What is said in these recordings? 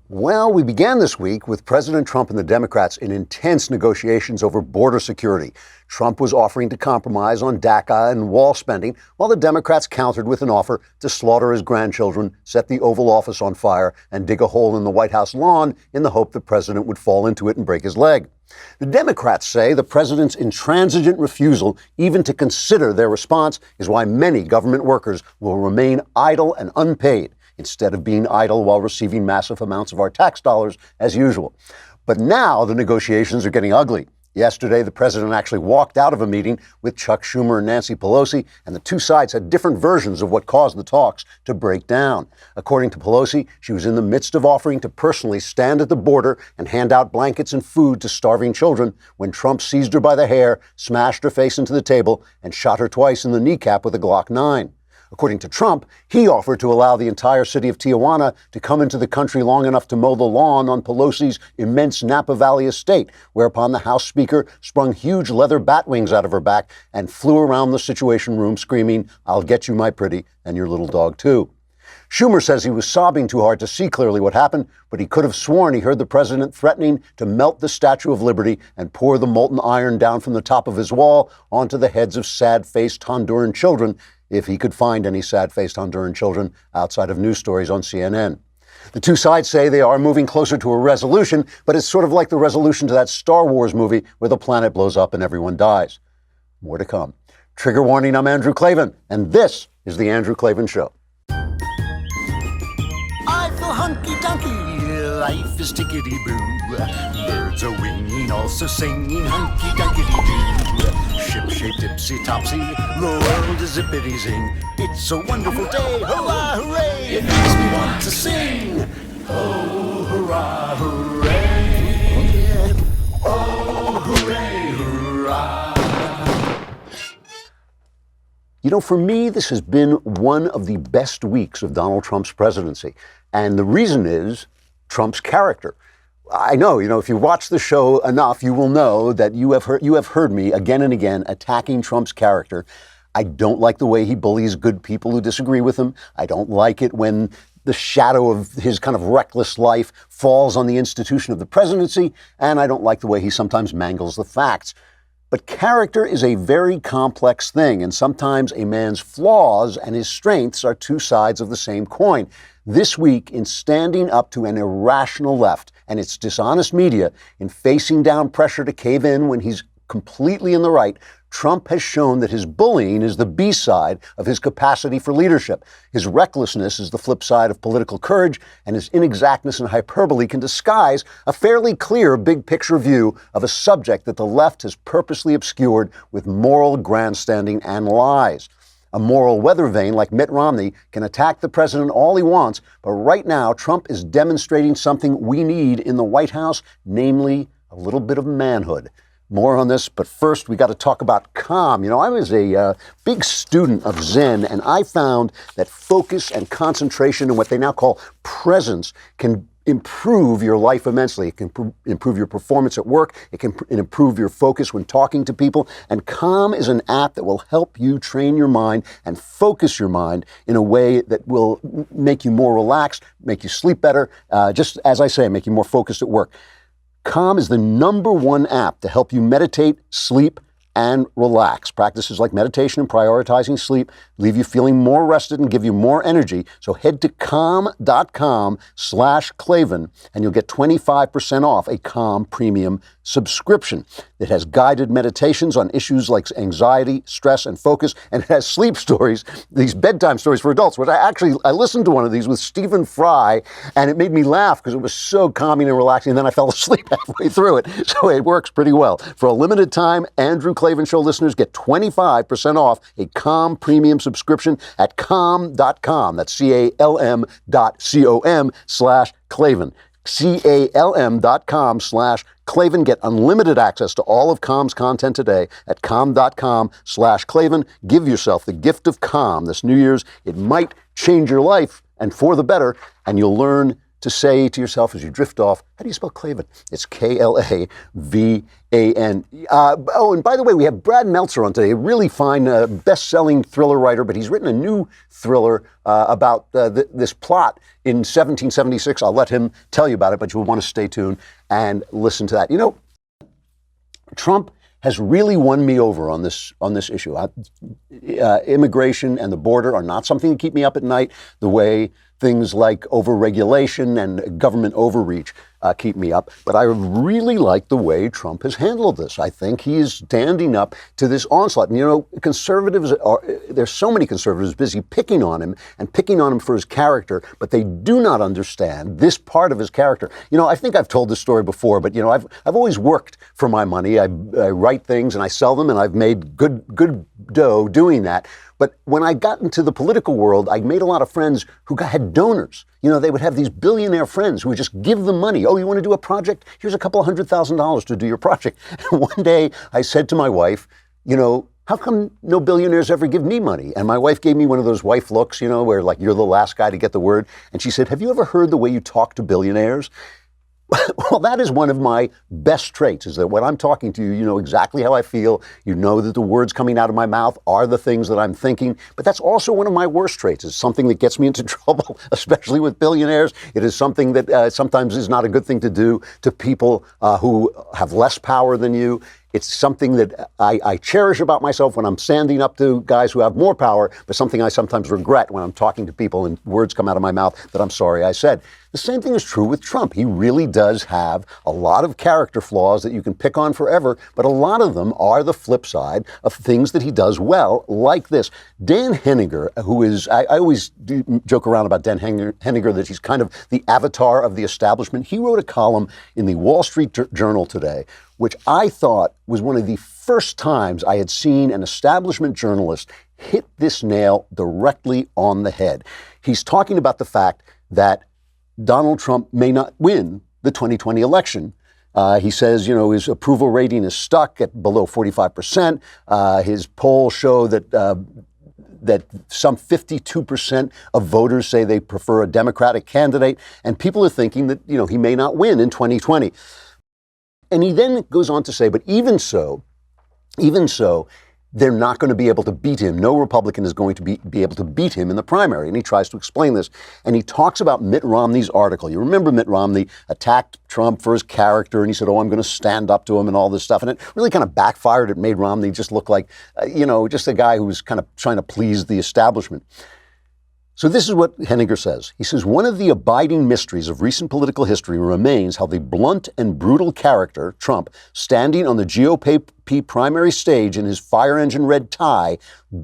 Well, we began this week with President Trump and the Democrats in intense negotiations over border security. Trump was offering to compromise on DACA and wall spending, while the Democrats countered with an offer to slaughter his grandchildren, set the Oval Office on fire, and dig a hole in the White House lawn in the hope the president would fall into it and break his leg. The Democrats say the president's intransigent refusal even to consider their response is why many government workers will remain idle and unpaid, instead of being idle while receiving massive amounts of our tax dollars as usual. But now the negotiations are getting ugly. Yesterday, the president actually walked out of a meeting with Chuck Schumer and Nancy Pelosi, and the two sides had different versions of what caused the talks to break down. According to Pelosi, she was in the midst of offering to personally stand at the border and hand out blankets and food to starving children when Trump seized her by the hair, smashed her face into the table, and shot her twice in the kneecap with a Glock 9. According to Trump, he offered to allow the entire city of Tijuana to come into the country long enough to mow the lawn on Pelosi's immense Napa Valley estate, whereupon the House Speaker sprung huge leather bat wings out of her back and flew around the Situation Room screaming, "I'll get you, my pretty, and your little dog, too." Schumer says he was sobbing too hard to see clearly what happened, but he could have sworn he heard the president threatening to melt the Statue of Liberty and pour the molten iron down from the top of his wall onto the heads of sad-faced Honduran children, if he could find any sad-faced Honduran children outside of news stories on CNN. The two sides say they are moving closer to a resolution, but it's sort of like the resolution to that Star Wars movie where the planet blows up and everyone dies. More to come. Trigger warning, I'm Andrew Klavan, and this is The Andrew Klavan Show. I feel hunky-dunky, life is tickety-boo. Birds are winging, also singing hunky-dunky-doo. Ship-shaped, ipsy-topsy, the world is zippity-zing. It's a wonderful day, hurrah, hooray! It makes me want to sing. Oh, hurrah, hooray! Oh, hooray, hurrah! You know, for me, this has been one of the best weeks of Donald Trump's presidency. And the reason is Trump's character. I know, if you watch the show enough, you will know that you have heard me again and again attacking Trump's character. I don't like the way he bullies good people who disagree with him. I don't like it when the shadow of his kind of reckless life falls on the institution of the presidency. And I don't like the way he sometimes mangles the facts. But character is a very complex thing, and sometimes a man's flaws and his strengths are two sides of the same coin. This week, in standing up to an irrational left and its dishonest media, in facing down pressure to cave in when he's completely in the right, Trump has shown that his bullying is the B-side of his capacity for leadership. His recklessness is the flip side of political courage, and his inexactness and hyperbole can disguise a fairly clear big-picture view of a subject that the left has purposely obscured with moral grandstanding and lies. A moral weather vane like Mitt Romney can attack the president all he wants, but right now Trump is demonstrating something we need in the White House, namely a little bit of manhood. More on this, but first we got to talk about calm. I was a big student of Zen, and I found that focus and concentration and what they now call presence can improve your life immensely. It can improve your performance at work. It can improve your focus when talking to people. And Calm is an app that will help you train your mind and focus your mind in a way that will make you more relaxed, make you sleep better, just as I say, make you more focused at work. Calm is the #1 app to help you meditate, sleep, and relax. Practices like meditation and prioritizing sleep leave you feeling more rested and give you more energy. So head to calm.com/Klavan and you'll get 25% off a Calm premium subscription. It has guided meditations on issues like anxiety, stress, and focus, and it has sleep stories, these bedtime stories for adults, which I listened to one of these with Stephen Fry, and it made me laugh because it was so calming and relaxing, and then I fell asleep halfway through it. So it works pretty well. For a limited time, Andrew Klavan Show listeners get 25% off a Calm premium subscription at calm.com. That's calm.com/Klavan. calm.com/Klavan. Get unlimited access to all of Calm's content today at calm.com/Klavan. Give yourself the gift of Calm this New Year's. It might change your life, and for the better, and you'll learn to say to yourself as you drift off, how do you spell Klavan? It's Klavan. Oh, and by the way, we have Brad Meltzer on today, a really fine best-selling thriller writer, but he's written a new thriller about this plot in 1776. I'll let him tell you about it, but you'll want to stay tuned and listen to that. You know, Trump has really won me over on this issue. Immigration and the border are not something to keep me up at night the way things like overregulation and government overreach keep me up. But I really like the way Trump has handled this. I think he is standing up to this onslaught. And, you know, there's so many conservatives busy picking on him for his character, but they do not understand this part of his character. You know, I think I've told this story before, but, you know, I've always worked for my money. I write things and I sell them, and I've made good dough doing that. But when I got into the political world, I made a lot of friends who had donors. You know, they would have these billionaire friends who would just give them money. Oh, you want to do a project? Here's a couple of $100,000 to do your project. And one day I said to my wife, you know, how come no billionaires ever give me money? And my wife gave me one of those wife looks, you know, where like you're the last guy to get the word. And she said, have you ever heard the way you talk to billionaires? Well, that is one of my best traits, is that when I'm talking to you, you know exactly how I feel. You know that the words coming out of my mouth are the things that I'm thinking. But that's also one of my worst traits. It's something that gets me into trouble, especially with billionaires. It is something that sometimes is not a good thing to do to people who have less power than you. It's something that I cherish about myself when I'm standing up to guys who have more power, but something I sometimes regret when I'm talking to people and words come out of my mouth that I'm sorry I said. The same thing is true with Trump. He really does have a lot of character flaws that you can pick on forever, but a lot of them are the flip side of things that he does well, like this. Dan Henniger, who is, I always joke around about Dan Henniger, that he's kind of the avatar of the establishment. He wrote a column in the Wall Street Journal today, which I thought was one of the first times I had seen an establishment journalist hit this nail directly on the head. He's talking about the fact that Donald Trump may not win the 2020 election. He says, you know, his approval rating is stuck at below 45%. His polls show that some 52% of voters say they prefer a Democratic candidate, and people are thinking that, you know, he may not win in 2020. And he then goes on to say, but even so, they're not going to be able to beat him. No Republican is going to be able to beat him in the primary. And he tries to explain this. And he talks about Mitt Romney's article. You remember Mitt Romney attacked Trump for his character, and he said, oh, I'm going to stand up to him and all this stuff. And it really kind of backfired. It made Romney just look like, you know, just a guy who was kind of trying to please the establishment. So this is what Henniger says. He says, one of the abiding mysteries of recent political history remains how the blunt and brutal character, Trump, standing on the GOP primary stage in his fire engine red tie,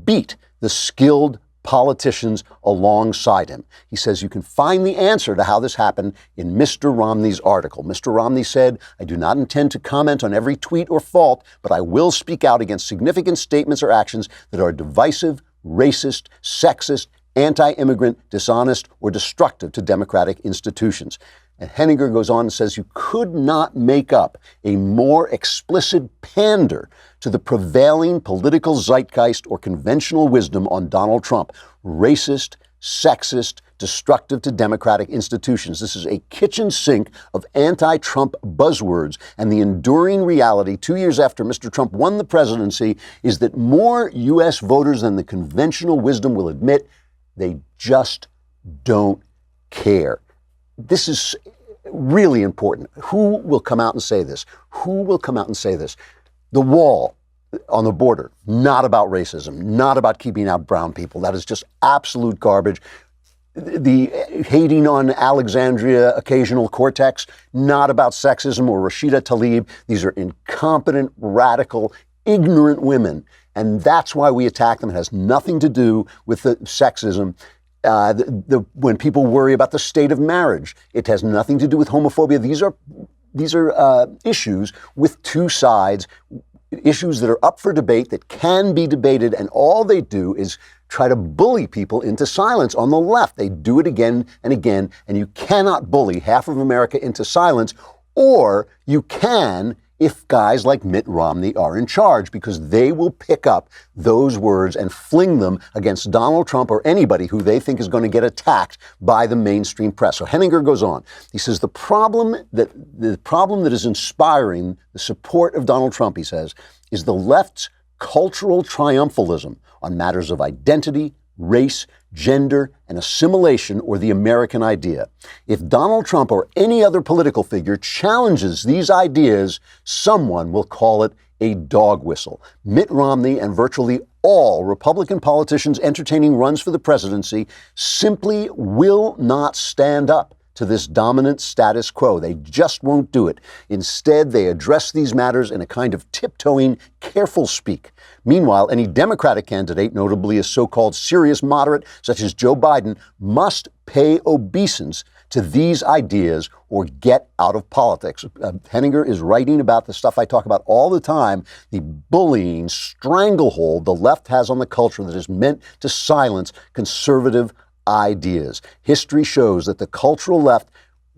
beat the skilled politicians alongside him. He says you can find the answer to how this happened in Mr. Romney's article. Mr. Romney said, I do not intend to comment on every tweet or fault, but I will speak out against significant statements or actions that are divisive, racist, sexist, anti-immigrant, dishonest, or destructive to democratic institutions. And Henniger goes on and says you could not make up a more explicit pander to the prevailing political zeitgeist or conventional wisdom on Donald Trump. Racist, sexist, destructive to democratic institutions. This is a kitchen sink of anti-Trump buzzwords, and the enduring reality 2 years after Mr. Trump won the presidency is that more U.S. voters than the conventional wisdom will admit, they just don't care. This is really important. Who will come out and say this? Who will come out and say this? The wall on the border, not about racism, not about keeping out brown people. That is just absolute garbage. The hating on Alexandria occasional cortex, not about sexism or Rashida Tlaib. These are incompetent, radical, ignorant women. And that's why we attack them. It has nothing to do with the sexism. When people worry about the state of marriage, it has nothing to do with homophobia. These are issues with two sides, issues that are up for debate, that can be debated, and all they do is try to bully people into silence on the left. They do it again and again, and you cannot bully half of America into silence, or you can if guys like Mitt Romney are in charge, because they will pick up those words and fling them against Donald Trump or anybody who they think is going to get attacked by the mainstream press. So Henninger goes on. He says the problem that is inspiring the support of Donald Trump, he says, is the left's cultural triumphalism on matters of identity, race, gender, and assimilation, or the American idea. If Donald Trump or any other political figure challenges these ideas, someone will call it a dog whistle. Mitt Romney and virtually all Republican politicians entertaining runs for the presidency simply will not stand up to this dominant status quo. They just won't do it. Instead, they address these matters in a kind of tiptoeing, careful speak. Meanwhile, any Democratic candidate, notably a so-called serious moderate such as Joe Biden, must pay obeisance to these ideas or get out of politics. Henninger is writing about the stuff I talk about all the time, the bullying stranglehold the left has on the culture that is meant to silence conservative ideas. History shows that the cultural left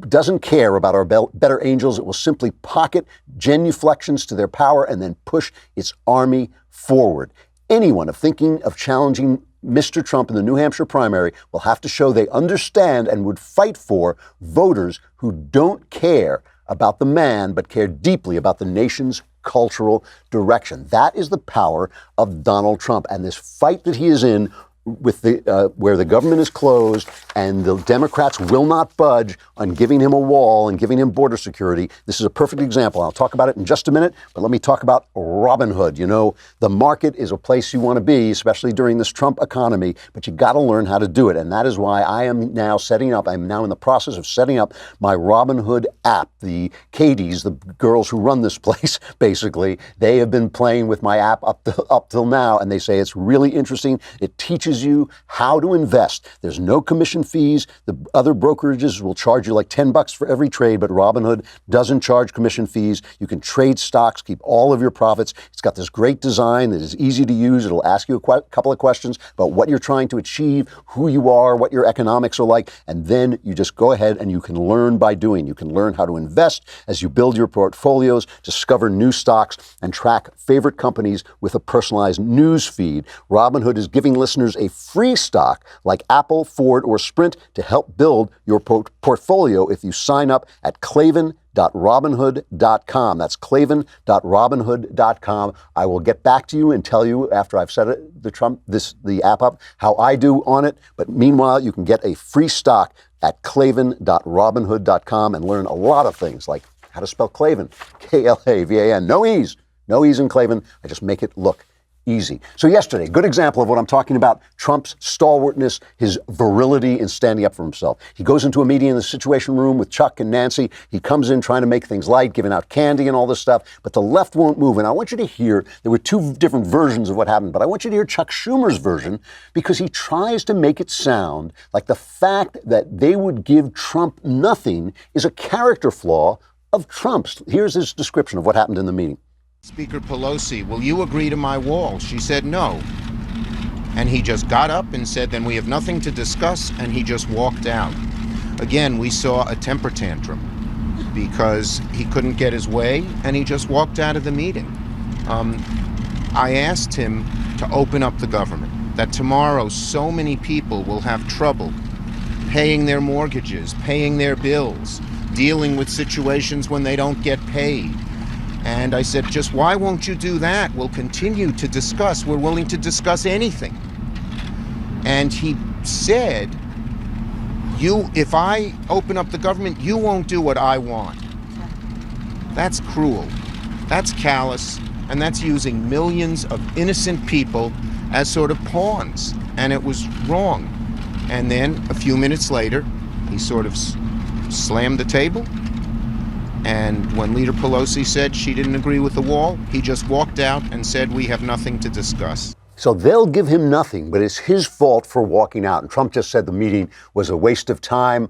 doesn't care about our better angels. It will simply pocket genuflections to their power and then push its army forward. Anyone thinking of challenging Mr. Trump in the New Hampshire primary will have to show they understand and would fight for voters who don't care about the man but care deeply about the nation's cultural direction. That is the power of Donald Trump, and this fight that he is in with where the government is closed and the Democrats will not budge on giving him a wall and giving him border security. This is a perfect example. I'll talk about it in just a minute, but let me talk about Robinhood. You know, the market is a place you want to be, especially during this Trump economy, but you got to learn how to do it. And that is why I'm now in the process of setting up my Robinhood app. The Katies, the girls who run this place, basically, they have been playing with my app up till now, and they say it's really interesting. It teaches you how to invest. There's no commission fees. The other brokerages will charge you like $10 for every trade, but Robinhood doesn't charge commission fees. You can trade stocks, keep all of your profits. It's got this great design that is easy to use. It'll ask you a couple of questions about what you're trying to achieve, who you are, what your economics are like, and then you just go ahead and you can learn by doing. You can learn how to invest as you build your portfolios, discover new stocks, and track favorite companies with a personalized news feed. Robinhood is giving listeners a free stock like Apple, Ford, or Sprint to help build your portfolio if you sign up at Klavan.Robinhood.com. That's Klavan.Robinhood.com. I will get back to you and tell you after I've set the app up how I do on it. But meanwhile, you can get a free stock at Klavan.Robinhood.com and learn a lot of things like how to spell Klavan, Klavan. No E's in Klavan. I just make it look easy. So yesterday, good example of what I'm talking about, Trump's stalwartness, his virility in standing up for himself. He goes into a meeting in the Situation Room with Chuck and Nancy. He comes in trying to make things light, giving out candy and all this stuff, but the left won't move. And I want you to hear, there were two different versions of what happened, but I want you to hear Chuck Schumer's version because he tries to make it sound like the fact that they would give Trump nothing is a character flaw of Trump's. Here's his description of what happened in the meeting. Speaker Pelosi, will you agree to my wall? She said no. And he just got up and said, then we have nothing to discuss, and he just walked out. Again, we saw a temper tantrum because he couldn't get his way, and he just walked out of the meeting. I asked him to open up the government, that tomorrow so many people will have trouble paying their mortgages, paying their bills, dealing with situations when they don't get paid. And I said, just why won't you do that? We'll continue to discuss. We're willing to discuss anything. And he said, if I open up the government, you won't do what I want. That's cruel. That's callous. And that's using millions of innocent people as sort of pawns. And it was wrong. And then a few minutes later, he sort of slammed the table. And when Leader Pelosi said she didn't agree with the wall, he just walked out and said, we have nothing to discuss. So they'll give him nothing, but it's his fault for walking out. And Trump just said the meeting was a waste of time.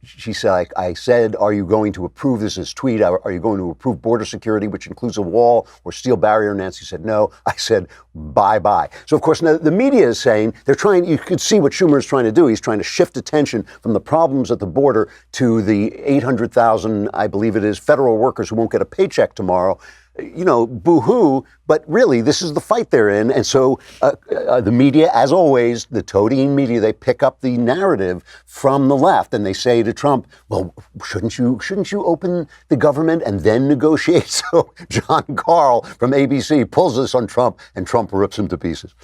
She said, I said, are you going to approve, this is tweet, are you going to approve border security, which includes a wall or steel barrier? Nancy said, no. I said, bye-bye. So, of course, now the media is saying they're trying, you could see what Schumer is trying to do. He's trying to shift attention from the problems at the border to the 800,000, I believe it is, federal workers who won't get a paycheck tomorrow. You know, boo-hoo, but really, this is the fight they're in. And so the media, as always, the toadying media, they pick up the narrative from the left and they say to Trump, well, shouldn't you open the government and then negotiate? So John Carl from ABC pulls this on Trump and Trump rips him to pieces.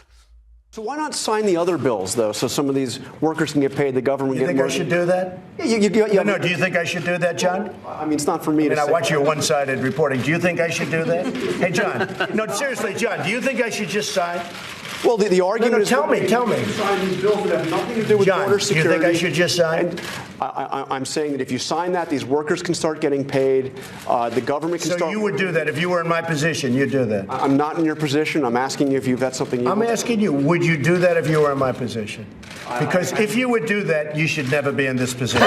So why not sign the other bills, though, so some of these workers can get paid, the government You get think more? I should do that? No, Do you think I should do that, John? I mean, it's not for me to say. I watch your one-sided reporting. Do you think I should do that? Hey, John. No, seriously, John, do you think I should just sign? Well, the argument is... Tell me. Sign these bills that have nothing to do with John, border do you security. think I should just sign? And I'm saying that if you sign that, these workers can start getting paid. The government can start... So you would do that if you were in my position? You'd do that? I'm not in your position. I'm asking you if that's something you... I'm asking you, would you do that if you were in my position? Because if you would do that, you should never be in this position.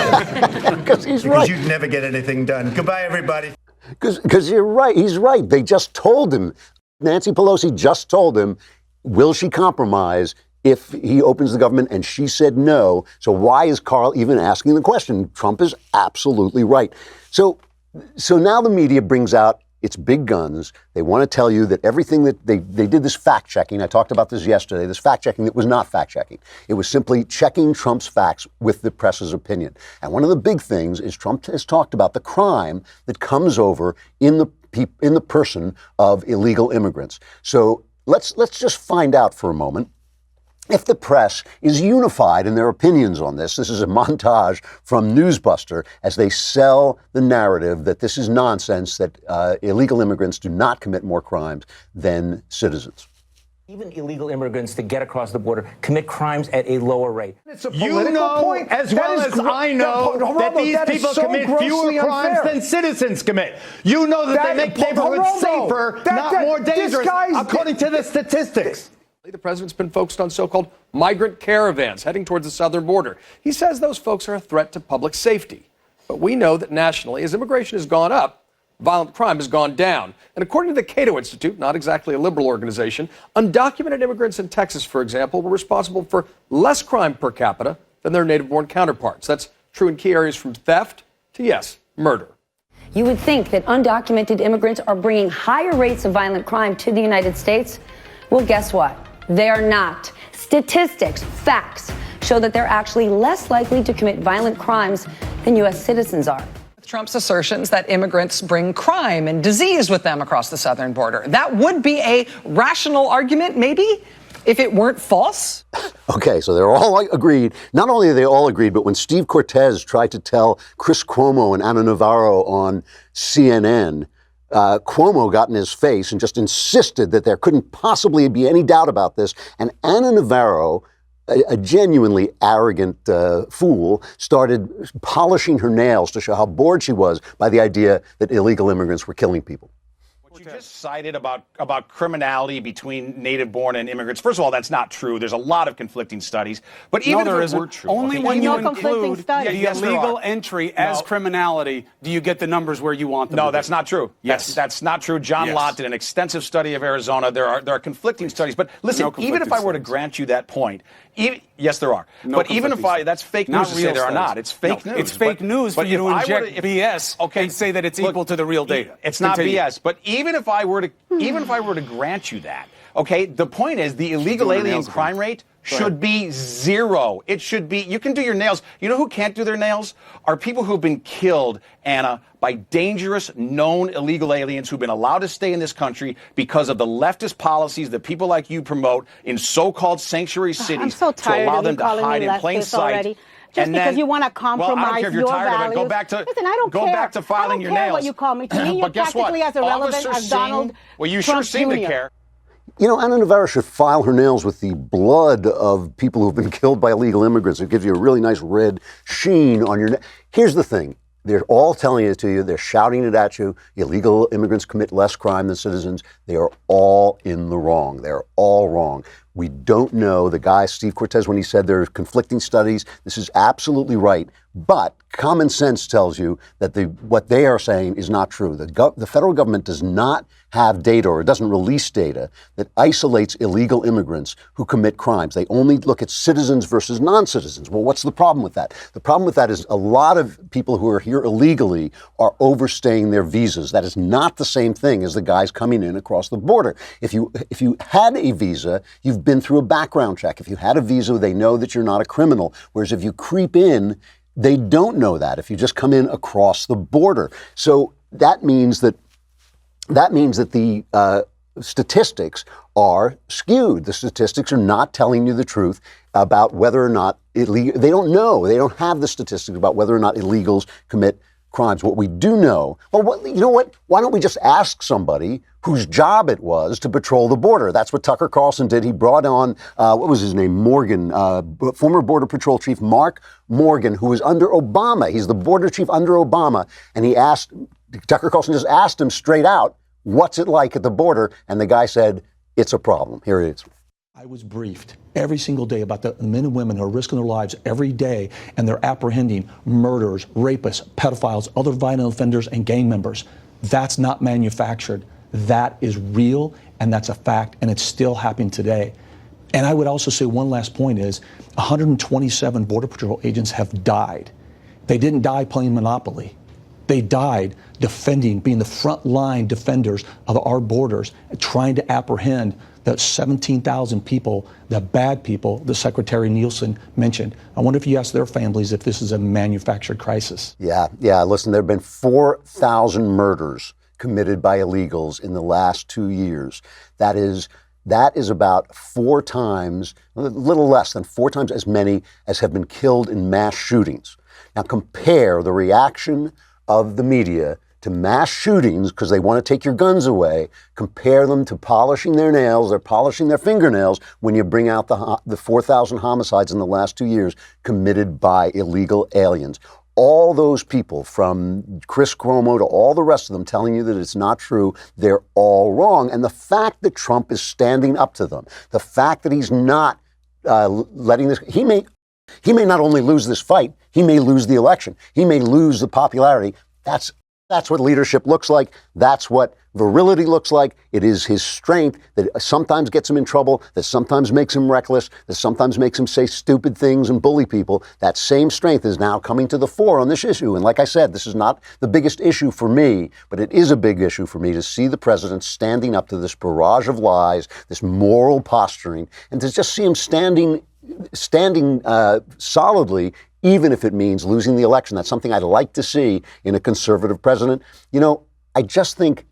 Because he's right. Because you'd never get anything done. Goodbye, everybody. Because you're right. He's right. They just told him. Nancy Pelosi just told him, will she compromise if he opens the government? And she said no. So why is Carl even asking the question? Trump is absolutely right. So now the media brings out its big guns. They want to tell you that everything that they did this fact checking. I talked about this yesterday, this fact checking that was not fact checking. It was simply checking Trump's facts with the press's opinion. And one of the big things is Trump has talked about the crime that comes over in the person of illegal immigrants. So let's just find out for a moment if the press is unified in their opinions on this. This is a montage from Newsbuster as they sell the narrative that this is nonsense, that illegal immigrants do not commit more crimes than citizens. Even illegal immigrants to get across the border commit crimes at a lower rate. It's a political point. As well as I know that these people commit fewer crimes than citizens commit. You know that they make neighborhoods safer, not more dangerous, according to the statistics. The president's been focused on so-called migrant caravans heading towards the southern border. He says those folks are a threat to public safety. But we know that nationally, as immigration has gone up, violent crime has gone down. And according to the Cato Institute, not exactly a liberal organization, undocumented immigrants in Texas, for example, were responsible for less crime per capita than their native-born counterparts. That's true in key areas from theft to, yes, murder. You would think that undocumented immigrants are bringing higher rates of violent crime to the United States. Well, guess what? They are not. Statistics, facts, show that they're actually less likely to commit violent crimes than U.S. citizens are. Trump's assertions that immigrants bring crime and disease with them across the southern border. That would be a rational argument, maybe, if it weren't false. Okay, so they're all agreed. Not only are they all agreed, but when Steve Cortez tried to tell Chris Cuomo and Ana Navarro on CNN, Cuomo got in his face and just insisted that there couldn't possibly be any doubt about this. And Ana Navarro, a genuinely arrogant fool, started polishing her nails to show how bored she was by the idea that illegal immigrants were killing people. What you just cited about criminality between native-born and immigrants, first of all, that's not true. There's a lot of conflicting studies. But even if it were true, only when you include the yes, illegal entry as criminality do you get the numbers where you want them. No, that's not true. Yes, that's not true. John Lott did an extensive study of Arizona. There are conflicting studies. But listen, even if I were to grant you that point, yes, there are. But even if that's fake news to say there are not. It's fake news. It's fake news for you to inject BS and say that it's equal to the real data. It's not BS. But even if I were to grant you that, okay, the point is the illegal alien crime rate should be zero. It should be, you can do your nails. You know who can't do their nails? Are people who've been killed, Anna, by dangerous, known illegal aliens who've been allowed to stay in this country because of the leftist policies that people like you promote in so-called sanctuary cities I'm so tired to allow of them you to calling hide me in plain leftist sight. already. Just because you want to compromise well, I don't care if you're your tired values. of it. Go back to Listen, I don't go care. back to filing your I don't care nails. what you call me. To me, you're but guess what? practically as irrelevant Officer as Donald well, you Trump sure seem Jr. to care. You know, Ana Navarro should file her nails with the blood of people who've been killed by illegal immigrants. It gives you a really nice red sheen on your nail. Here's the thing. They're all telling it to you. They're shouting it at you. Illegal immigrants commit less crime than citizens. They are all in the wrong. They're all wrong. We don't know. The guy, Steve Cortez, when he said there are conflicting studies, this is absolutely right. But common sense tells you that what they are saying is not true. The federal government does not have data, or doesn't release data, that isolates illegal immigrants who commit crimes. They only look at citizens versus non-citizens. Well, what's the problem with that? The problem with that is a lot of people who are here illegally are overstaying their visas. That is not the same thing as the guys coming in across the border. If you had a visa, you've been through a background check. If you had a visa, they know that you're not a criminal. Whereas if you creep in, they don't know that if you just come in across the border. So that means that the statistics are skewed. The statistics are not telling you the truth about whether or not illegal. They don't know. They don't have the statistics about whether or not illegals commit crimes. What we do know, you know what? Why don't we just ask somebody whose job it was to patrol the border? That's what Tucker Carlson did. He brought on, what was his name? Morgan, former Border Patrol Chief Mark Morgan, who was under Obama. He's the border chief under Obama. And Tucker Carlson just asked him straight out, what's it like at the border? And the guy said, it's a problem. Here it is. I was briefed every single day about the men and women who are risking their lives every day, and they're apprehending murderers, rapists, pedophiles, other violent offenders, and gang members. That's not manufactured. That is real, and that's a fact, and it's still happening today. And I would also say one last point is 127 Border Patrol agents have died. They didn't die playing Monopoly. They died defending, being the frontline defenders of our borders, trying to apprehend the 17,000 people, the bad people that Secretary Nielsen mentioned. I wonder if you ask their families if this is a manufactured crisis. Yeah. Listen, there have been 4,000 murders committed by illegals in the last 2 years. That is about 4 times, a little less than 4 times as many as have been killed in mass shootings. Now compare the reaction of the media to mass shootings, because they want to take your guns away. Compare them to polishing their nails, they're polishing their fingernails when you bring out the 4,000 homicides in the last 2 years committed by illegal aliens. All those people, from Chris Cuomo to all the rest of them, telling you that it's not true, they're all wrong. And the fact that Trump is standing up to them, the fact that he's not letting this, he may not only lose this fight, he may lose the election. He may lose the popularity. That's what leadership looks like. That's what virility looks like. It is his strength that sometimes gets him in trouble, that sometimes makes him reckless, that sometimes makes him say stupid things and bully people. That same strength is now coming to the fore on this issue. And like I said, this is not the biggest issue for me, but it is a big issue for me to see the president standing up to this barrage of lies, this moral posturing, and to just see him standing solidly, even if it means losing the election. That's something I'd like to see in a conservative president. You know, I just think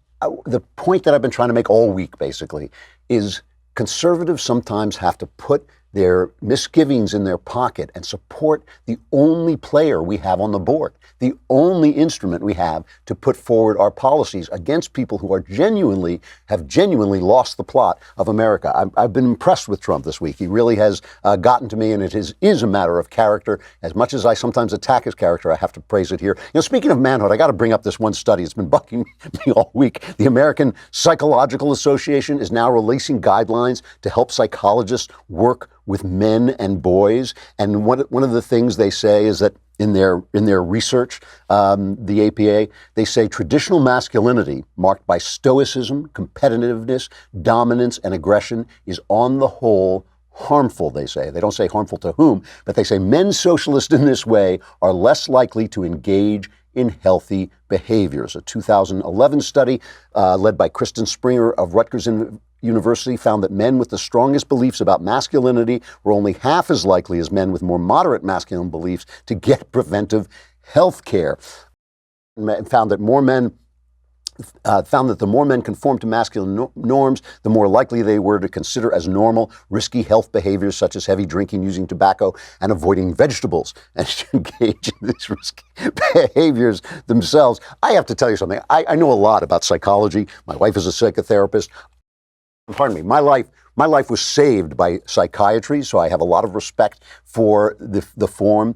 the point that I've been trying to make all week, basically, is conservatives sometimes have to put their misgivings in their pocket and support the only player we have on the board, the only instrument we have to put forward our policies against people who have genuinely lost the plot of America. I've been impressed with Trump this week. He really has gotten to me, and it is a matter of character. As much as I sometimes attack his character, I have to praise it here. You know, speaking of manhood, I got to bring up this one study. It's been bugging me all week. The American Psychological Association is now releasing guidelines to help psychologists work with men and boys. And one of the things they say is that in their research, the APA, they say traditional masculinity marked by stoicism, competitiveness, dominance, and aggression is on the whole harmful, they say. They don't say harmful to whom, but they say men socialists in this way are less likely to engage in healthy behaviors. A 2011 study led by Kristen Springer of Rutgers University found that men with the strongest beliefs about masculinity were only half as likely as men with more moderate masculine beliefs to get preventive health care. Found that the more men conformed to masculine norms, the more likely they were to consider as normal risky health behaviors such as heavy drinking, using tobacco, and avoiding vegetables, and to engage in these risky behaviors themselves. I have to tell you something. I know a lot about psychology. My wife is a psychotherapist. Pardon me. My life was saved by psychiatry, so I have a lot of respect for the form.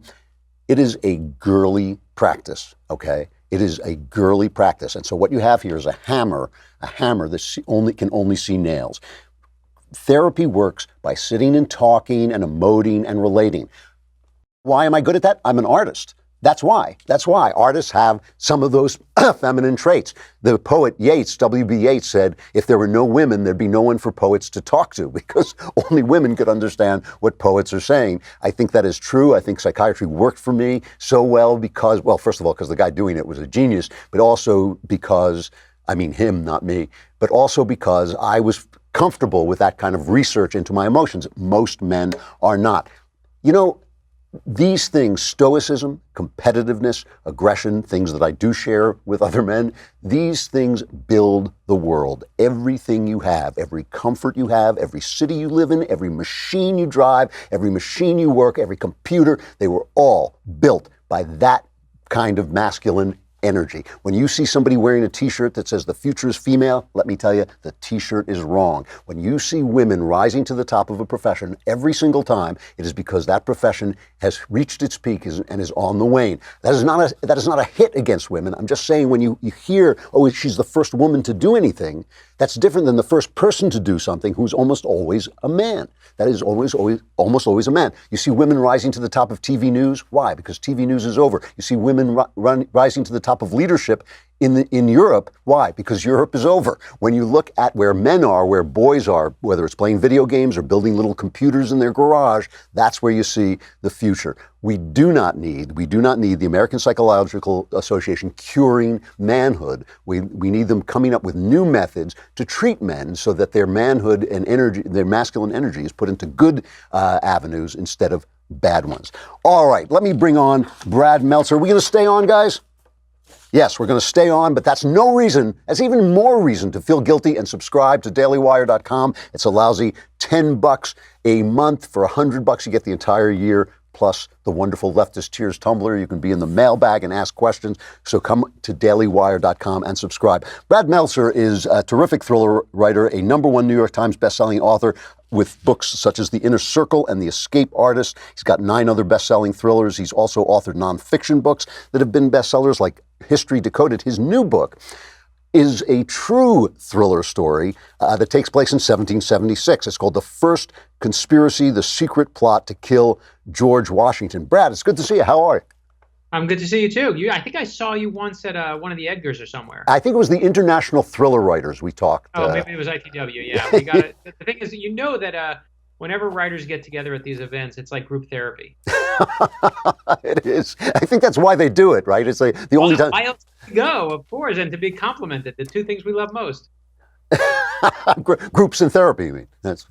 It is a girly practice, okay? It is a girly practice. And so what you have here is a hammer that can only see nails. Therapy works by sitting and talking and emoting and relating. Why am I good at that? I'm an artist. That's why. Artists have some of those feminine traits. The poet Yeats, W.B. Yeats, said, if there were no women, there'd be no one for poets to talk to, because only women could understand what poets are saying. I think that is true. I think psychiatry worked for me so well because, well, first of all, because the guy doing it was a genius, but also because, I mean him, not me, but also because I was comfortable with that kind of research into my emotions. Most men are not. You know, these things, stoicism, competitiveness, aggression, things that I do share with other men, these things build the world. Everything you have, every comfort you have, every city you live in, every machine you drive, every machine you work, every computer, they were all built by that kind of masculine energy. When you see somebody wearing a t-shirt that says the future is female, let me tell you, the t-shirt is wrong. When you see women rising to the top of a profession every single time, it is because that profession has reached its peak and is on the wane. That is not a hit against women. I'm just saying when you hear, oh, she's the first woman to do anything, that's different than the first person to do something who's almost always a man. That is almost always a man. You see women rising to the top of TV news. Why? Because TV news is over. You see women rising to the top of leadership in Europe. Why? Because Europe is over. When you look at where men are, where boys are, whether it's playing video games or building little computers in their garage, that's where you see the future. We do not need the American Psychological Association curing manhood. We need them coming up with new methods to treat men so that their manhood and energy, their masculine energy, is put into good avenues instead of bad ones. All right, let me bring on Brad Meltzer. Are we going to stay on, guys? Yes, we're going to stay on, but that's no reason, that's even more reason to feel guilty and subscribe to dailywire.com. It's a lousy $10 a month. For $100, you get the entire year, plus the wonderful Leftist Tears Tumblr. You can be in the mailbag and ask questions. So come to dailywire.com and subscribe. Brad Meltzer is a terrific thriller writer, a #1 New York Times bestselling author with books such as The Inner Circle and The Escape Artist. He's got 9 other best-selling thrillers. He's also authored nonfiction books that have been bestsellers like History Decoded. His new book is a true thriller story that takes place in 1776. It's called The First Conspiracy, The Secret Plot to Kill George Washington. Brad, it's good to see you. How are you? I'm good to see you, too. I think I saw you once at one of the Edgars or somewhere. I think it was the International Thriller Writers we talked. Oh, maybe it was ITW, yeah. We got it. The thing is, you know that whenever writers get together at these events, it's like group therapy. It is. I think that's why they do it, right? It's like the only time. Why else to go, of course, and to be complimented. The two things we love most. Groups and therapy, you mean? That's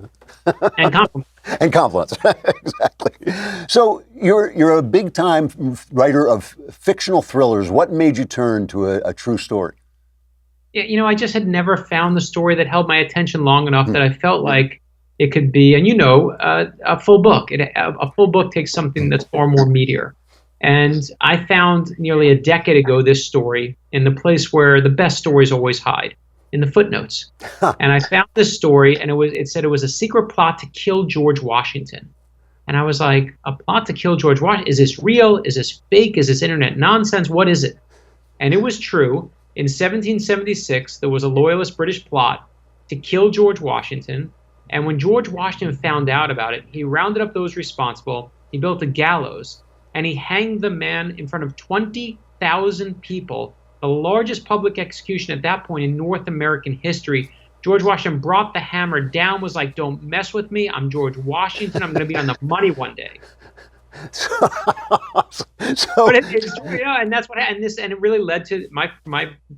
and compliments. And compliments, exactly. So you're a big time writer of fictional thrillers. What made you turn to a true story? Yeah, I just had never found the story that held my attention long enough that I felt like it could be, and a full book. A full book takes something that's far more meatier. And I found nearly a decade ago this story in the place where the best stories always hide, in the footnotes. And I found this story, and it said it was a secret plot to kill George Washington. And I was like, a plot to kill George Washington? Is this real? Is this fake? Is this internet nonsense? What is it? And it was true. In 1776, there was a loyalist British plot to kill George Washington. And when George Washington found out about it, he rounded up those responsible. He built a gallows, and he hanged the man in front of 20,000 people, the largest public execution at that point in North American history. George Washington brought the hammer down, was like, don't mess with me. I'm George Washington. I'm going to be on the money one day. But it's and that's what happened. And it really led to my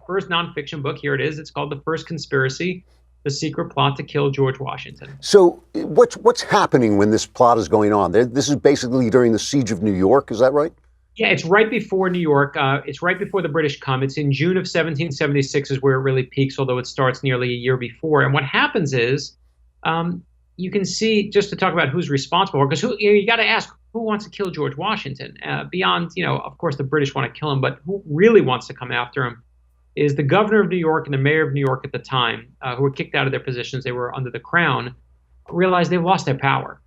first nonfiction book. Here it is. It's called The First Conspiracy, The Secret Plot to Kill George Washington. So what's happening when this plot is going on? This is basically during the Siege of New York. Is that right? Yeah, it's right before New York. It's right before the British come. It's in June of 1776 is where it really peaks, although it starts nearly a year before. And what happens is, you can see, just to talk about who's responsible, because you got to ask, who wants to kill George Washington? Beyond, of course, the British want to kill him, but who really wants to come after him is the governor of New York and the mayor of New York at the time, who were kicked out of their positions. They were under the crown, realize they've lost their power.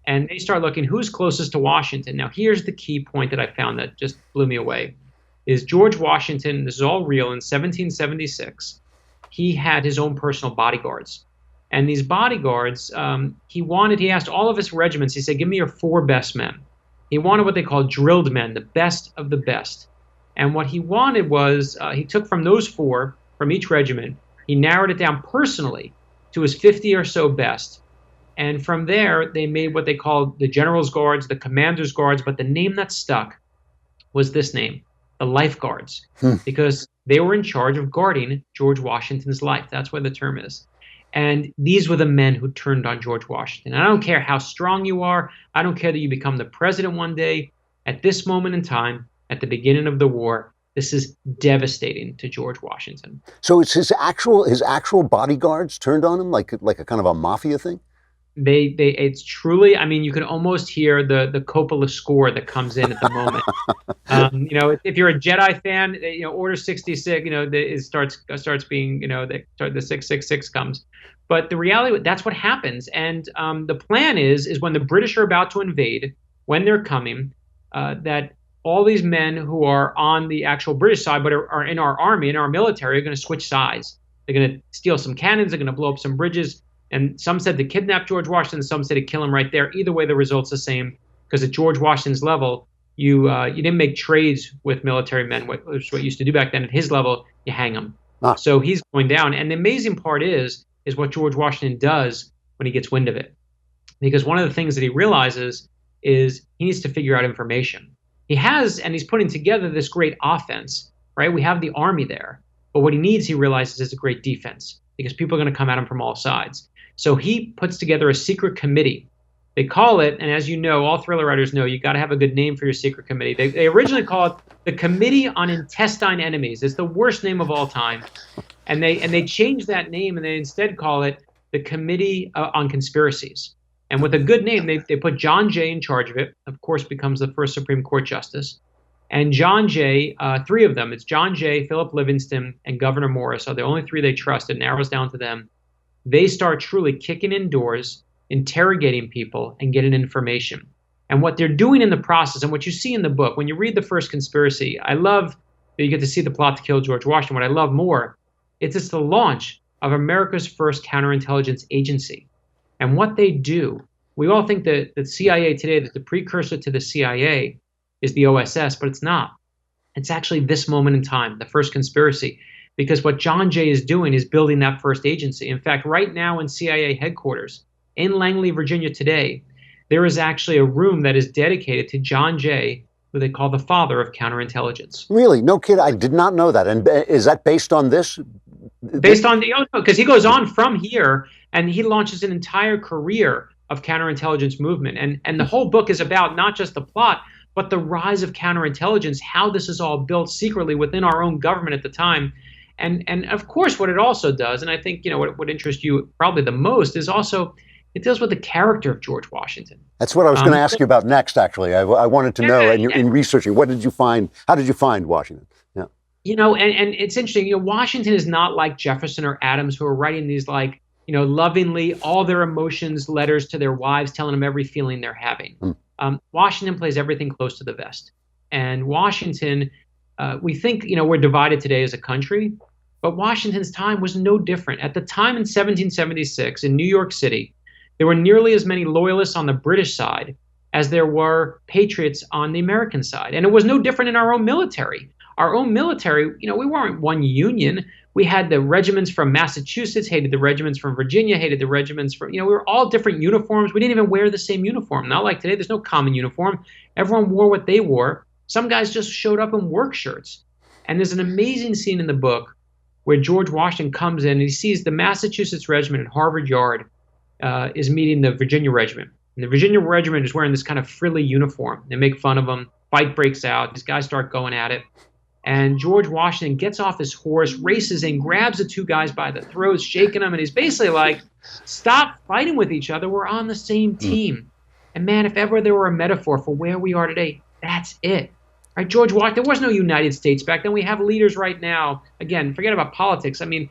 And they start looking who's closest to Washington. Now, here's the key point that I found that just blew me away, is George Washington, this is all real, in 1776, he had his own personal bodyguards. And these bodyguards, he asked all of his regiments, he said, give me your 4 best men. He wanted what they call drilled men, the best of the best. And what he wanted was, he took from those 4, from each regiment, he narrowed it down personally to his 50 or so best. And from there, they made what they called the General's Guards, the Commander's Guards, but the name that stuck was this name, the Life Guards, because they were in charge of guarding George Washington's life. That's where the term is. And these were the men who turned on George Washington. And I don't care how strong you are. I don't care that you become the president one day. At this moment in time, at the beginning of the war, this is devastating to George Washington. So it's his actual bodyguards turned on him, like a kind of a mafia thing? It's truly, I mean, you can almost hear the Coppola score that comes in at the moment. If you're a Jedi fan, Order 66, it starts being, the 666 comes. But the reality, that's what happens. And the plan is when the British are about to invade, when they're coming, that all these men who are on the actual British side, but are in our army, in our military, are going to switch sides. They're going to steal some cannons. They're going to blow up some bridges. And some said to kidnap George Washington. Some said to kill him right there. Either way, the result's the same. Because at George Washington's level, you didn't make trades with military men, which was what you used to do back then. At his level, you hang them. So he's going down. And the amazing part is what George Washington does when he gets wind of it. Because one of the things that he realizes is he needs to figure out information. He has, and he's putting together this great offense, right? We have the army there. But what he needs, he realizes, is a great defense. Because people are going to come at him from all sides. So he puts together a secret committee. They call it, and as you know, all thriller writers know, you got to have a good name for your secret committee. They originally called it the Committee on Intestine Enemies. It's the worst name of all time. And they changed that name, and they instead call it the Committee on Conspiracies. And with a good name, they put John Jay in charge of it. Of course, becomes the first Supreme Court justice. And John Jay, 3 of them, it's John Jay, Philip Livingston, and Governor Morris are the only 3 they trust. It narrows down to them. They start truly kicking in doors, interrogating people, and getting information. And what they're doing in the process, and what you see in the book, when you read the first conspiracy, I love that you get to see the plot to kill George Washington. What I love more, it's the launch of America's first counterintelligence agency. And what they do, we all think that the CIA today, that the precursor to the CIA is the OSS, but it's not. It's actually this moment in time, the first conspiracy. Because what John Jay is doing is building that first agency. In fact, right now in CIA headquarters in Langley, Virginia today, there is actually a room that is dedicated to John Jay, who they call the father of counterintelligence. Really? No kid, I did not know that. And is that based on this? Based on because he goes on from here and he launches an entire career of counterintelligence movement. And the whole book is about not just the plot, but the rise of counterintelligence, how this is all built secretly within our own government at the time. And of course, what it also does, and I think what interests you probably the most, is also it deals with the character of George Washington. That's what I was going to ask you about next. Actually, I wanted to know, and in researching, what did you find? How did you find Washington? Yeah. And it's interesting. Washington is not like Jefferson or Adams, who are writing these lovingly all their emotions letters to their wives, telling them every feeling they're having. Washington plays everything close to the vest, and Washington. We think we're divided today as a country. But Washington's time was no different. At the time in 1776 in New York City, there were nearly as many loyalists on the British side as there were patriots on the American side. And it was no different in our own military. Our own military, we weren't one union. We had the regiments from Massachusetts, hated the regiments from Virginia, hated the regiments from, we were all different uniforms. We didn't even wear the same uniform. Not like today, there's no common uniform. Everyone wore what they wore. Some guys just showed up in work shirts. And there's an amazing scene in the book where George Washington comes in and he sees the Massachusetts regiment at Harvard Yard is meeting the Virginia regiment. And the Virginia regiment is wearing this kind of frilly uniform. They make fun of them. Fight breaks out. These guys start going at it. And George Washington gets off his horse, races in, grabs the 2 guys by the throats, shaking them. And he's basically like, stop fighting with each other. We're on the same team. And man, if ever there were a metaphor for where we are today, that's it. Right, George Washington, there was no United States back then. We have leaders right now. Again, forget about politics. I mean,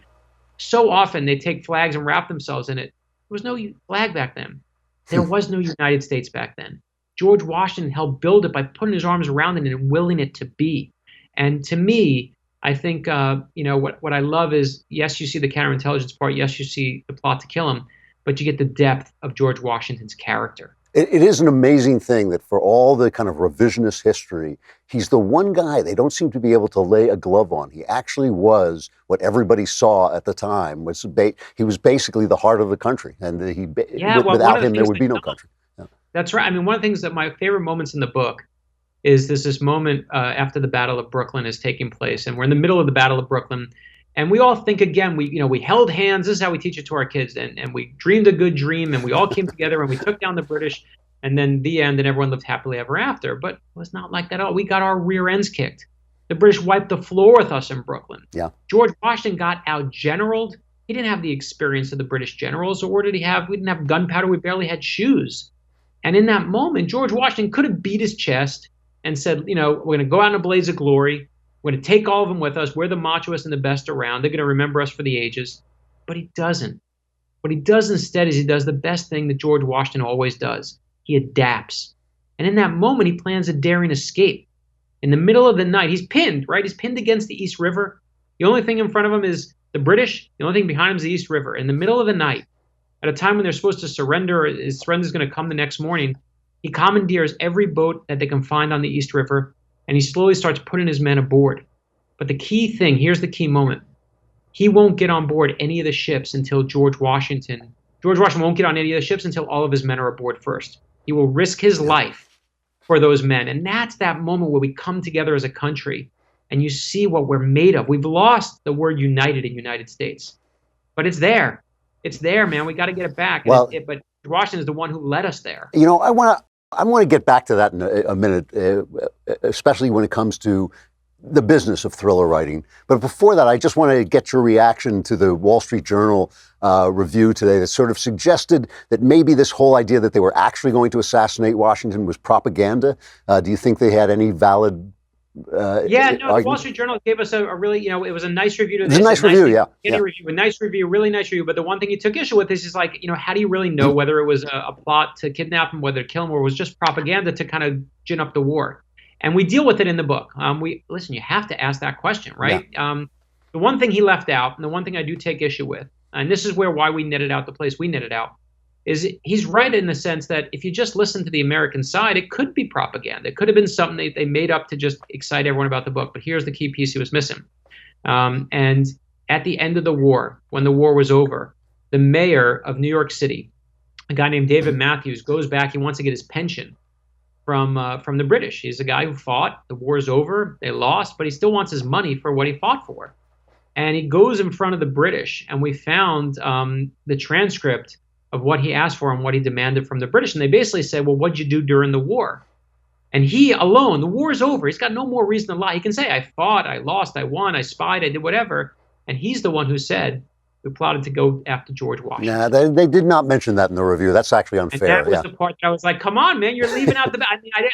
so often they take flags and wrap themselves in it. was no flag back then. There was no United States back then. George Washington helped build it by putting his arms around it and willing it to be. And to me, I think, what I love is, yes, you see the counterintelligence part. Yes, you see the plot to kill him, but you get the depth of George Washington's character. It is an amazing thing that for all the kind of revisionist history, he's the one guy they don't seem to be able to lay a glove on. He actually was what everybody saw at the time. He was basically the heart of the country, and without him, there would be no country. Yeah. That's right. I mean, one of the things that my favorite moments in the book is this moment after the Battle of Brooklyn is taking place, and we're in the middle of the Battle of Brooklyn. And we all think again, we held hands. This is how we teach it to our kids. And we dreamed a good dream, and we all came together and we took down the British, and then the end, and everyone lived happily ever after. But it was not like that at all. We got our rear ends kicked. The British wiped the floor with us in Brooklyn. Yeah. George Washington got out-generaled. He didn't have the experience of the British generals. Or what did he have? We didn't have gunpowder. We barely had shoes. And in that moment, George Washington could have beat his chest and said, we're going to go out in a blaze of glory. We're going to take all of them with us. We're the machoest and the best around. They're going to remember us for the ages. But he doesn't. What he does instead is he does the best thing that George Washington always does. He adapts. And in that moment, he plans a daring escape. In the middle of the night, he's pinned, right? He's pinned against the East River. The only thing in front of him is the British. The only thing behind him is the East River. In the middle of the night, at a time when they're supposed to surrender, his surrender's going to come the next morning, he commandeers every boat that they can find on the East River, and he slowly starts putting his men aboard. But the key thing, here's the key moment. He won't get on board any of the ships until George Washington won't get on any of the ships until all of his men are aboard first. He will risk his life for those men. And that's that moment where we come together as a country and you see what we're made of. We've lost the word united in United States, but it's there. It's there, man. We got to get it back. Well, but Washington is the one who led us there. I want to get back to that in a minute, especially when it comes to the business of thriller writing. But before that, I just want to get your reaction to the Wall Street Journal review today that sort of suggested that maybe this whole idea that they were actually going to assassinate Washington was propaganda. Do you think they had any valid the Wall Street Journal gave us a really, it was a nice review to this. It was a nice review, review, a nice review, really nice review. But the one thing he took issue with is like, how do you really know whether it was a plot to kidnap him, whether to kill him, or it was just propaganda to kind of gin up the war? And we deal with it in the book. You have to ask that question, right? Yeah. The one thing he left out, and the one thing I do take issue with, and this is why we knitted out the place we knitted out, is he's right in the sense that if you just listen to the American side, it could be propaganda. It could have been something they made up to just excite everyone about the book. But here's the key piece he was missing. And at the end of the war, when the war was over, the mayor of New York City, a guy named David Matthews, goes back. He wants to get his pension from the British. He's a guy who fought. The war is over. They lost, but he still wants his money for what he fought for. And he goes in front of the British, and we found the transcript of what he asked for and what he demanded from the British. And they basically said, well, what'd you do during the war? And he alone, the war is over. He's got no more reason to lie. He can say, I fought, I lost, I won, I spied, I did whatever. And he's the one who said, we plotted to go after George Washington. Yeah, they did not mention that in the review. That's actually unfair. And that was the part that I was like, come on, man, you're leaving out the...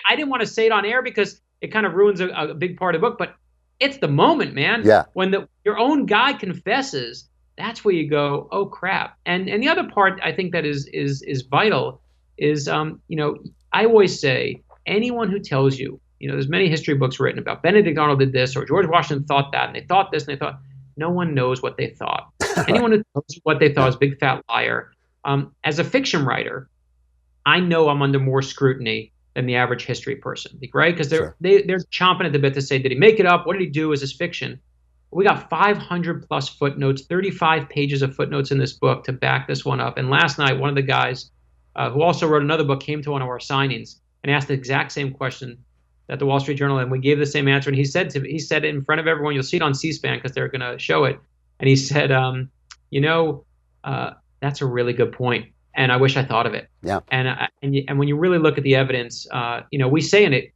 I didn't want to say it on air because it kind of ruins a big part of the book, but it's the moment, man. Yeah. When your own guy confesses, that's where you go, oh crap. And the other part I think that is vital is, I always say, anyone who tells you, there's many history books written about Benedict Arnold did this or George Washington thought that and they thought this and they thought, no one knows what they thought. Anyone who tells you what they thought is a big fat liar. As a fiction writer, I know I'm under more scrutiny than the average history person, right? Because they're chomping at the bit to say, did he make it up? What did he do as his fiction? We got 500 plus footnotes, 35 pages of footnotes in this book to back this one up. And last night, one of the guys who also wrote another book came to one of our signings and asked the exact same question that the Wall Street Journal, and we gave the same answer. And he said it in front of everyone. You'll see it on C-SPAN because they're going to show it. And he said, that's a really good point, and I wish I thought of it. Yeah. And when you really look at the evidence, we say in it,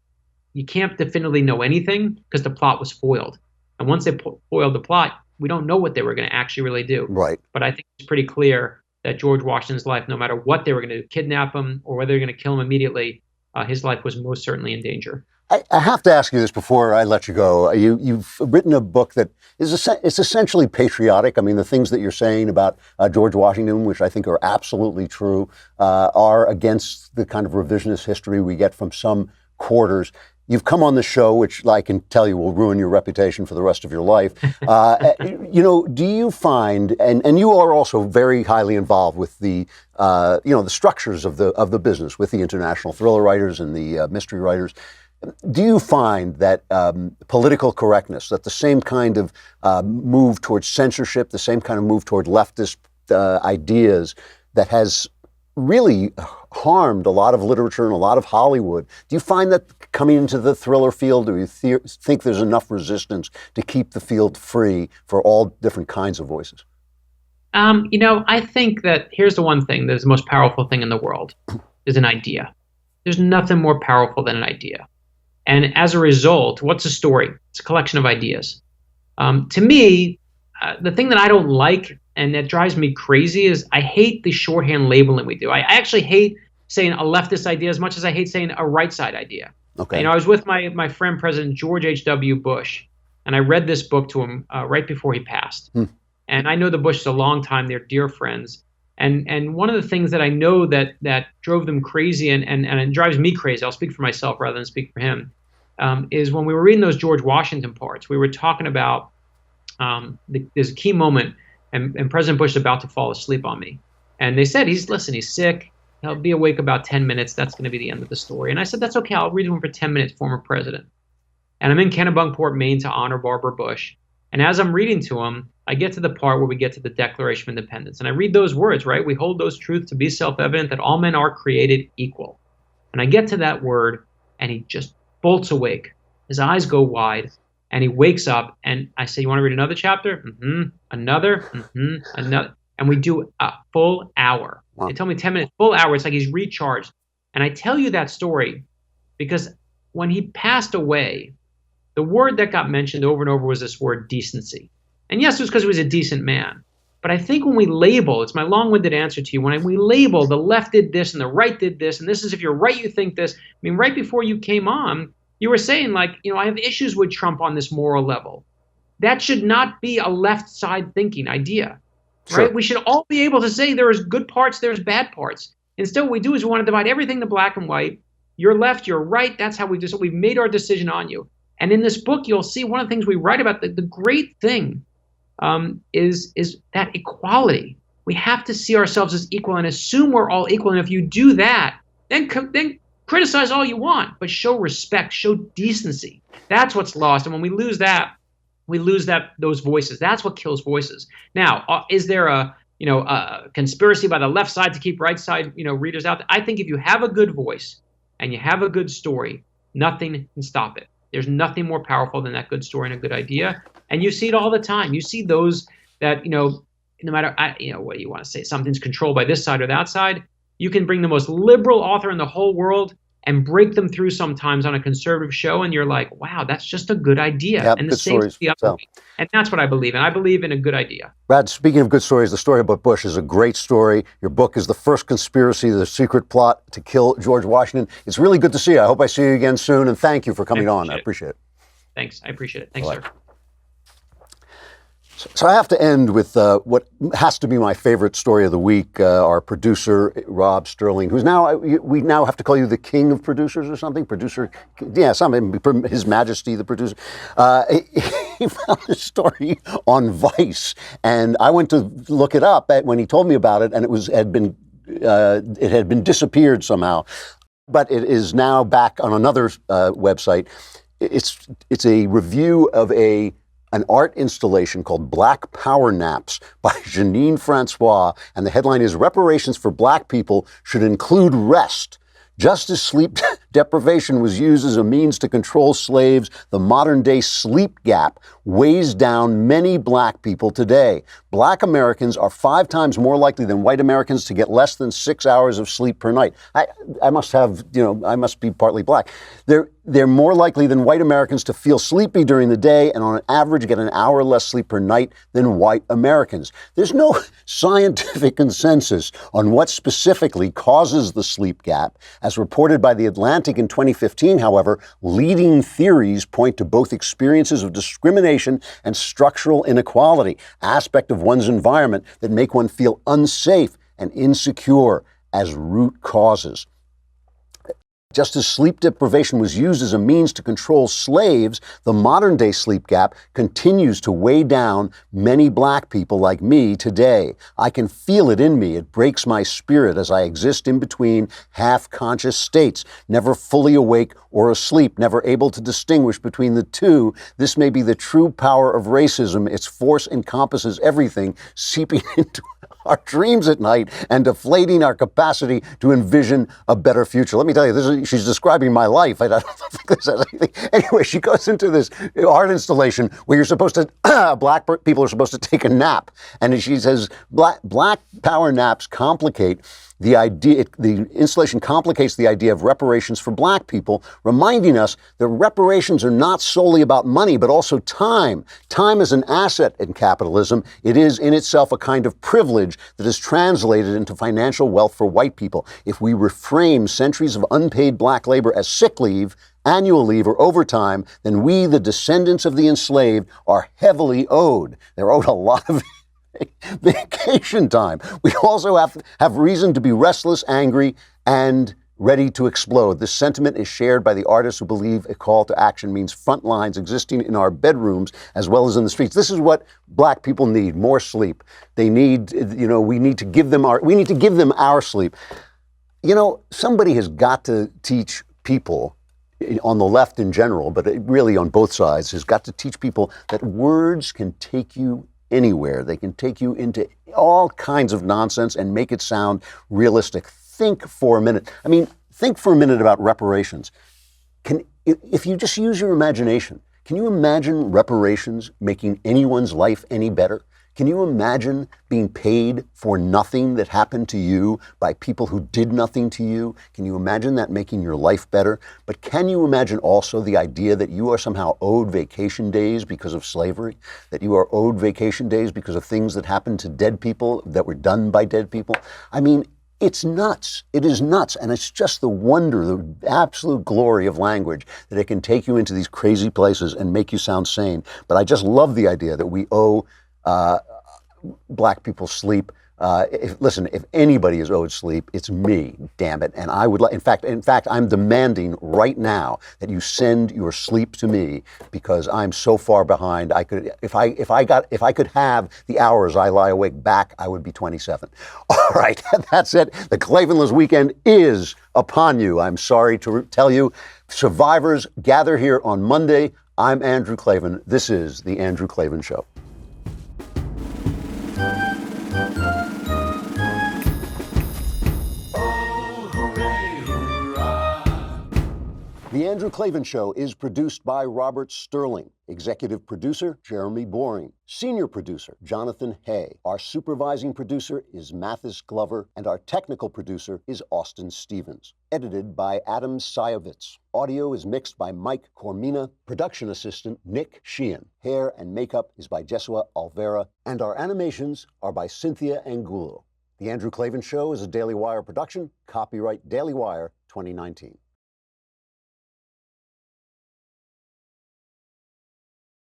you can't definitively know anything because the plot was foiled. And once they foiled the plot, we don't know what they were going to actually really do. Right. But I think it's pretty clear that George Washington's life, no matter what they were going to do, kidnap him or whether they're going to kill him immediately, his life was most certainly in danger. I have to ask you this before I let you go. You've written a book that it's essentially patriotic. I mean, the things that you're saying about George Washington, which I think are absolutely true, are against the kind of revisionist history we get from some quarters. You've come on the show, which I can tell you will ruin your reputation for the rest of your life. Do you find, and you are also very highly involved with the structures of the business, with the international thriller writers and the mystery writers. Do you find that political correctness, that the same kind of move towards censorship, the same kind of move toward leftist ideas that has really harmed a lot of literature and a lot of Hollywood, do you find that coming into the thriller field, do you think there's enough resistance to keep the field free for all different kinds of voices? I think that here's the one thing that is the most powerful thing in the world is an idea. There's nothing more powerful than an idea. And as a result, what's a story? It's a collection of ideas. To me, the thing that I don't like and that drives me crazy is I hate the shorthand labeling we do. I actually hate saying a leftist idea as much as I hate saying a right side idea. Okay. I was with my friend, President George H.W. Bush, and I read this book to him right before he passed. And I know the Bushes a long time. They're dear friends. And one of the things that I know that drove them crazy and it drives me crazy, I'll speak for myself rather than speak for him, is when we were reading those George Washington parts, we were talking about there's a key moment and President Bush is about to fall asleep on me. And they said, he's sick. He'll be awake about 10 minutes. That's going to be the end of the story. And I said, that's okay. I'll read him for 10 minutes, former president. And I'm in Kennebunkport, Maine to honor Barbara Bush. And as I'm reading to him, I get to the part where we get to the Declaration of Independence. And I read those words, right? We hold those truths to be self-evident that all men are created equal. And I get to that word and he just bolts awake. His eyes go wide and he wakes up and I say, you want to read another chapter? Another? Another. And we do a full hour. Wow. They tell me 10 minutes, full hour. It's like he's recharged. And I tell you that story because when he passed away, the word that got mentioned over and over was this word decency. And yes, it was because he was a decent man. But I think when we label, it's my long-winded answer to you, when we label the left did this and the right did this, and this is if you're right, you think this. I mean, right before you came on, you were saying like, I have issues with Trump on this moral level. That should not be a left side thinking idea. Right? Sure. We should all be able to say there's good parts, there's bad parts. Instead, what we do is we want to divide everything to black and white. You're left, you're right. That's how we've made our decision on you. And in this book, you'll see one of the things we write about. The great thing is that equality. We have to see ourselves as equal and assume we're all equal. And if you do that, then criticize all you want, but show respect, show decency. That's what's lost. And when we lose that, those voices. That's what kills voices. Now, is there a conspiracy by the left side to keep right side readers out? I think if you have a good voice and you have a good story, nothing can stop it. There's nothing more powerful than that good story and a good idea. And you see it all the time. You see those that no matter what do you want to say, something's controlled by this side or that side. You can bring the most liberal author in the whole world and break them through sometimes on a conservative show, and you're like, wow, that's just a good idea. Yep, and the same is the other way. And that's what I believe in. I believe in a good idea. Brad, speaking of good stories, the story about Bush is a great story. Your book is The First Conspiracy, The Secret Plot to Kill George Washington. It's really good to see you. I hope I see you again soon, and thank you for coming on. I appreciate it. Thanks. I appreciate it. Thanks, sir. So I have to end with what has to be my favorite story of the week. Our producer, Rob Sterling, who's now, we now have to call you the king of producers or something? Producer, yeah, something, His Majesty, the producer. He found a story on Vice, and I went to look it up when he told me about it, and it had been disappeared somehow. But it is now back on another website. It's a review of an art installation called Black Power Naps by Janine Francois, and the headline is Reparations for Black People Should Include Rest. Just as sleep deprivation was used as a means to control slaves, the modern-day sleep gap weighs down many black people today. Black Americans are 5 times more likely than white Americans to get less than 6 hours of sleep per night. I must have, I must be partly black. They're more likely than white Americans to feel sleepy during the day and on an average get an hour less sleep per night than white Americans. There's no scientific consensus on what specifically causes the sleep gap, as reported by the Atlantic Atlantic in 2015, however, leading theories point to both experiences of discrimination and structural inequality, aspect of one's environment that make one feel unsafe and insecure as root causes. Just as sleep deprivation was used as a means to control slaves, the modern-day sleep gap continues to weigh down many black people like me today. I can feel it in me. It breaks my spirit as I exist in between half-conscious states, never fully awake or asleep, never able to distinguish between the two. This may be the true power of racism. Its force encompasses everything, seeping into our dreams at night and deflating our capacity to envision a better future. Let me tell you, she's describing my life. I don't think this has anything. Anyway, she goes into this art installation where you're supposed to, black people are supposed to take a nap. And she says, black power naps complicate the idea, the installation complicates the idea of reparations for black people, reminding us that reparations are not solely about money, but also time. Time is an asset in capitalism. It is in itself a kind of privilege that is translated into financial wealth for white people. If we reframe centuries of unpaid black labor as sick leave, annual leave, or overtime, then we, the descendants of the enslaved, are heavily owed. They're owed a lot of vacation time. We also have reason to be restless, angry, and ready to explode. This sentiment is shared by the artists who believe a call to action means front lines existing in our bedrooms as well as in the streets. This is what black people need: more sleep. They need, we need to give them our sleep. Somebody has got to teach people on the left in general, but really on both sides, has got to teach people that words can take you anywhere. They can take you into all kinds of nonsense and make it sound realistic. Think for a minute. Think for a minute about reparations. If you just use your imagination, can you imagine reparations making anyone's life any better? Can you imagine being paid for nothing that happened to you by people who did nothing to you? Can you imagine that making your life better? But can you imagine also the idea that you are somehow owed vacation days because of slavery? That you are owed vacation days because of things that happened to dead people, that were done by dead people? It's nuts. It is nuts. And it's just the wonder, the absolute glory of language, that it can take you into these crazy places and make you sound sane. But I just love the idea that we owe black people sleep. If anybody is owed sleep, it's me, damn it. And I would in fact, I'm demanding right now that you send your sleep to me, because I'm so far behind. If I could have the hours I lie awake back, I would be 27. All right, that's it. The Klavanless weekend is upon you. I'm sorry to tell you. Survivors, gather here on Monday. I'm Andrew Klavan. This is The Andrew Klavan Show. The Andrew Klavan Show is produced by Robert Sterling. Executive producer, Jeremy Boring. Senior producer, Jonathan Hay. Our supervising producer is Mathis Glover, and our technical producer is Austin Stevens. Edited by Adam Sayevitz. Audio is mixed by Mike Cormina. Production assistant, Nick Sheehan. Hair and makeup is by Jesua Alvera. And our animations are by Cynthia Angulo. The Andrew Klavan Show is a Daily Wire production. Copyright Daily Wire 2019.